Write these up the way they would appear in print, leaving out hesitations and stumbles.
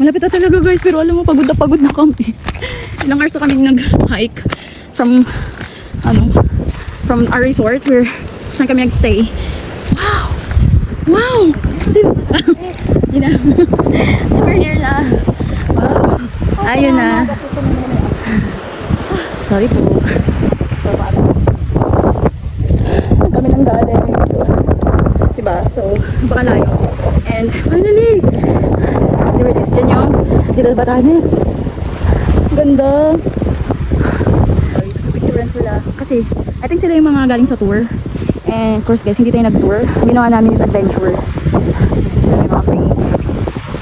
Malapit na talaga guys, pero alam mo, pagod na kami. Ilang hours na kami nag-hike from our resort where saan kami nag-stay. Wow! Wow! Diba? Yun na. We're here na. Wow. Ayun na. Sorry po. Kami nang galing. Diba? So, baka layo. And finally, there it is. Diyan yung Little Batanes. Ganda. Sorry, so picturean sila. Kasi, I think sila yung mga galing sa tour. And of course guys, hindi tayo nag-tour. Ginawa namin is adventure. Sila yung mga free.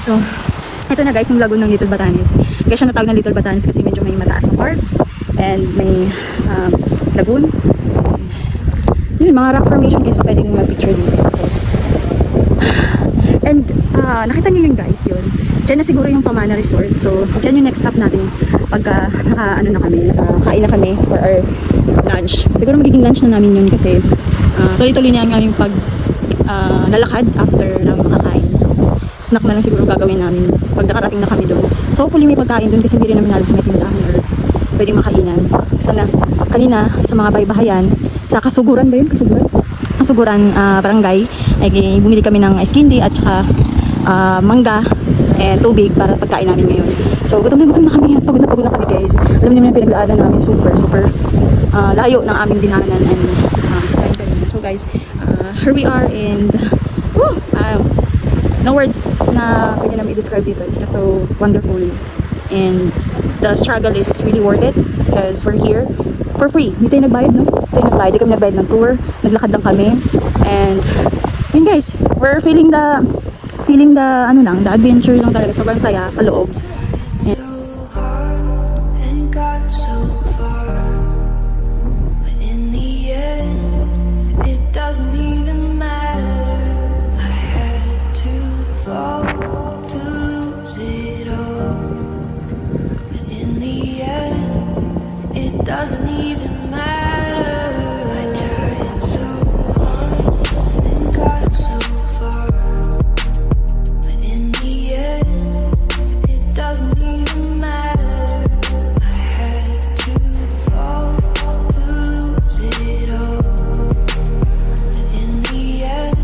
So, ito na guys, yung lagoon ng Little Batanes. Kaya siya natawag ng Little Batanes kasi medyo may mataas na part. And may lagoon. Yun, mga rock formation guys, so pwedeng mag-picture dito. So, and nakita niyo yun guys, yun. Diyan na siguro yung Pamana Resort. So, diyan yung next stop natin pagka nakakain na kami for our lunch. Siguro magiging lunch na namin yun kasi tuloy-tuloy na nga yung lalakad after na makakain. So, snack na lang siguro gagawin namin pag nakarating na kami doon. So, hopefully may pagkain doon kasi hindi rin namin alam kung may tindahan or pwedeng makainan. Sana, kanina sa mga baybahayan, sa Kasuguran ba yun? Kasuguran barangay, ay bumili kami ng ice candy at saka mangga and tubig para pagkain namin ngayon. So, gutom na kami at pagod na kami guys. Alam niyo yung pinagdaanan namin, super layo ng aming dinaanan and so guys, here we are and no words na pwede namin i-describe dito. It's just so wonderful and the struggle is really worth it because we're here for free. Hindi tayo nagbayad, no? Hindi kami nagbayad ng tour, naglakad lang kami and yun guys, we're feeling the the adventure lang talaga, sobrang saya sa loob. Doesn't even matter. I tried so hard and got so far, but in the end, it doesn't even matter. I had to fall to lose it all, but in the end,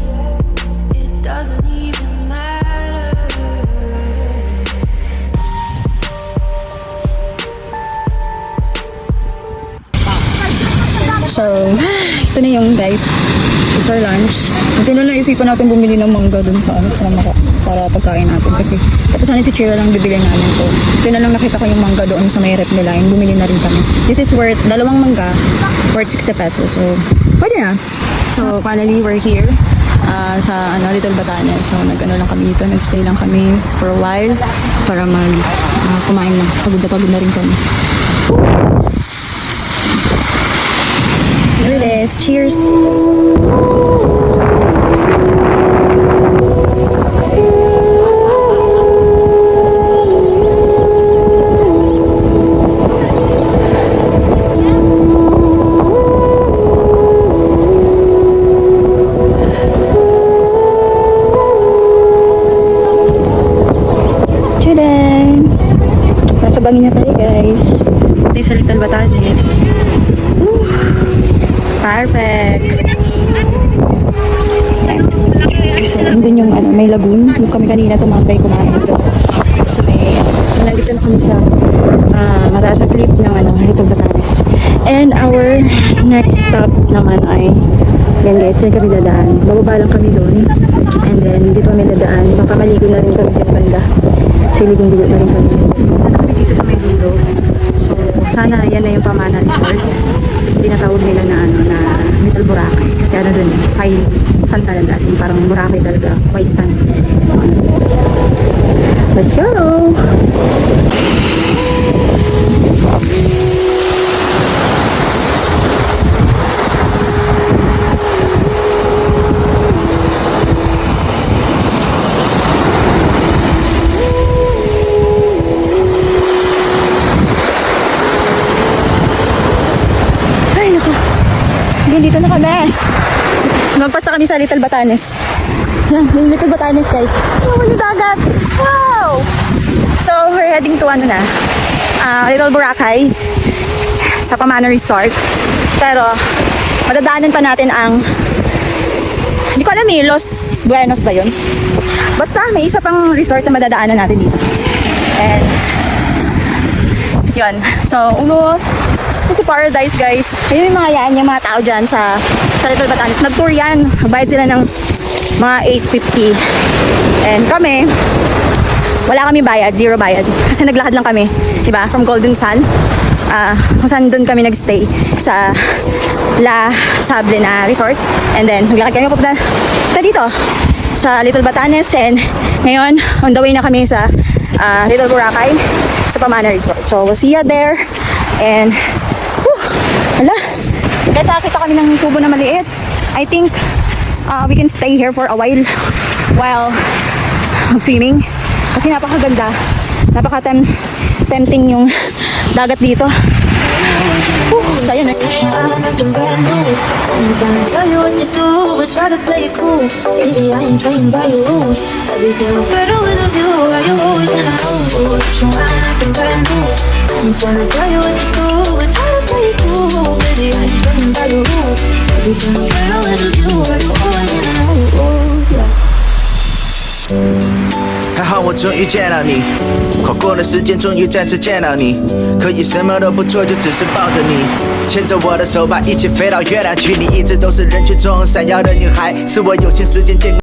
it doesn't even matter. So, ito na yung guys. It's for lunch. Ito na lang isipan natin bumili ng mangga dun sa para pagkain natin. Kasi, tapos sana si Chira lang bibili namin. So, ito na lang nakita ko yung mangga doon sa may rep nila. Yung bumili na rin kami. This is worth, dalawang mangga, worth 60 pesos. So, pwede na. So, finally, we're here sa Little Batanes. So, nag-ano lang kami dito. Nag-stay lang kami for a while para kumain lang. So, pagod na rin kami. Here it is. Cheers. Tadaan! Nasa bangin na tayo guys. Ito yung sa Little Batanes. Perfect. Andun yung may lagoon. Yung kami kanina tumambay kumain doon. So nandito na kami sa mataas na cliff ng Little Batanes. And our next stop naman ay yan guys, dyan kami dadaan. Bababa lang kami doon. And then dito kami dadaan. Baka maligo na rin kami dyan banda. Siligong-ligo na rin kami. Dito kami dito sa may dulo. So sana yan na yung Pamana Resort. Tinatawag nila na Little Boracay kasi dun high sand talaga, as in parang Boracay talaga, white sand. Let's go! Dito na kami. Magpas na kami sa Little Batanes. Yan, yung Little Batanes guys. Oh, yung dagat. Wow! heading to ano na, Little Boracay sa Pamana Resort. Pero madadaanan pa natin ang, hindi ko alam Los Buenos ba yun? Basta may isa pang resort na madadaanan natin dito. And yun. So, ito paradise guys. Ayun yung mga yan, yung mga tao dyan sa Little Batanes. Nag-tour yan. Bayad sila ng mga 850. And kami, wala kami bayad, zero bayad. Kasi naglakad lang kami, diba? From Golden Sun. Kung saan doon kami nagstay sa La Sable na resort. And then, naglakad kami pupunta dito sa Little Batanes. And ngayon, on the way na kami sa Little Boracay sa Pamana Resort. So, we'll see you there. And, hala. Guys, nakakita kami ng tubo na maliit. I think we can stay here for a while swimming. Kasi napakaganda. Napaka-tempting yung dagat dito. So, ayun eh. I'm acting brand new. I'm trying to tell you what to do, but try to play it cool. Really, I ain't playing by your rules. Everything was better with a view. Why you always in a mood? So I'm acting brand new. I'm trying to tell you what to do, but try to play it cool. Really, I ain't playing by your rules. Everything was better with a view. Why you always in a mood? Yeah. 还好我终于见到你，跨过了时间，终于再次见到你。可以什么都不做，就只是抱着你，牵着我的手吧，一起飞到月亮去。你一直都是人群中闪耀的女孩，是我有幸时间见过。